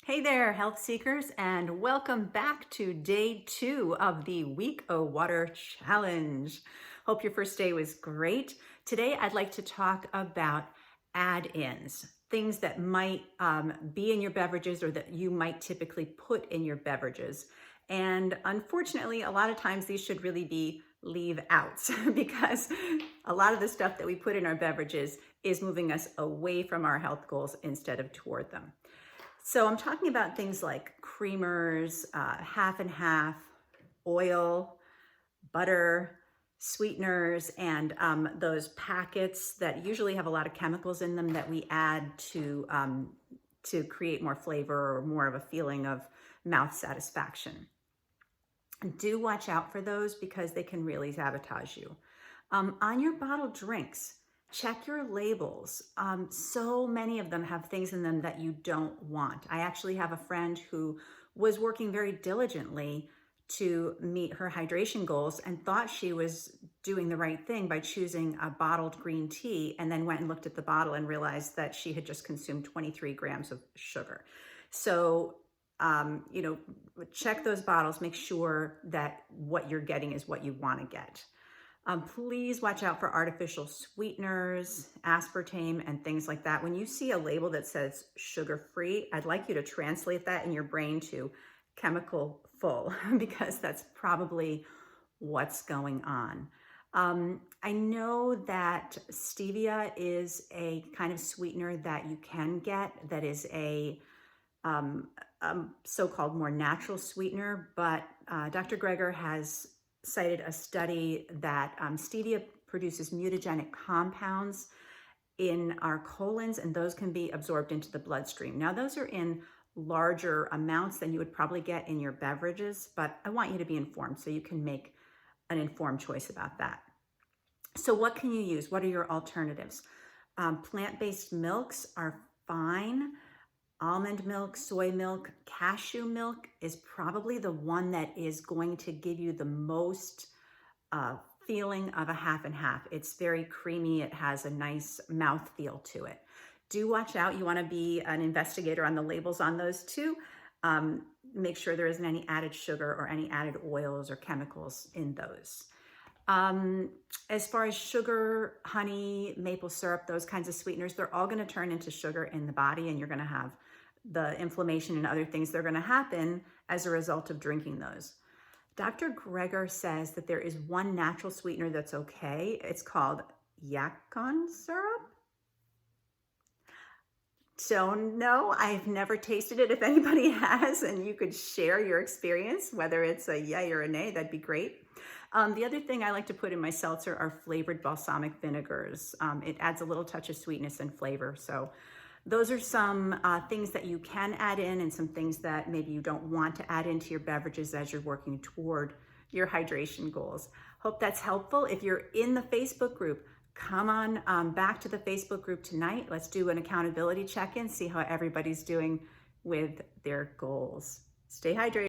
Hey there, health seekers, and welcome back to day 2 of the Week O Water Challenge. Hope your first day was great. Today, I'd like to talk about add-ins, things that might be in your beverages or that you might typically put in your beverages. And unfortunately, a lot of times these should really be leave outs because a lot of the stuff that we put in our beverages is moving us away from our health goals instead of toward them. So I'm talking about things like creamers, half and half, oil, butter, sweeteners, and those packets that usually have a lot of chemicals in them that we add to create more flavor or more of a feeling of mouth satisfaction. Do watch out for those because they can really sabotage you. On your bottled drinks, check your labels. So many of them have things in them that you don't want. I actually have a friend who was working very diligently to meet her hydration goals and thought she was doing the right thing by choosing a bottled green tea, and then went and looked at the bottle and realized that she had just consumed 23 grams of sugar. So, check those bottles, make sure that what you're getting is what you want to get. Please watch out for artificial sweeteners, aspartame, and things like that. When you see a label that says sugar-free, I'd like you to translate that in your brain to chemical full because that's probably what's going on. I know that stevia is a kind of sweetener that you can get that is a so-called more natural sweetener, but Dr. Greger has cited a study that stevia produces mutagenic compounds in our colons, and those can be absorbed into the bloodstream. Now, those are in larger amounts than you would probably get in your beverages, but I want you to be informed so you can make an informed choice about that. So what can you use? What are your alternatives? Plant-based milks are fine. Almond milk, soy milk, cashew milk is probably the one that is going to give you the most feeling of a half and half. It's very creamy. It has a nice mouth feel to it. Do watch out. You want to be an investigator on the labels on those too. Make sure there isn't any added sugar or any added oils or chemicals in those. As far as sugar, honey, maple syrup, those kinds of sweeteners, they're all going to turn into sugar in the body, and you're going to have the inflammation and other things that are going to happen as a result of drinking those. Dr. Greger says that there is one natural sweetener that's okay. It's called yacon syrup. So no, I've never tasted it. If anybody has and you could share your experience, whether it's a yay or a nay, that'd be great. The other thing I like to put in my seltzer are flavored balsamic vinegars. It adds a little touch of sweetness and flavor. So those are some things that you can add in, and some things that maybe you don't want to add into your beverages as you're working toward your hydration goals. Hope that's helpful. If you're in the Facebook group, come on back to the Facebook group tonight. Let's do an accountability check-in, see how everybody's doing with their goals. Stay hydrated.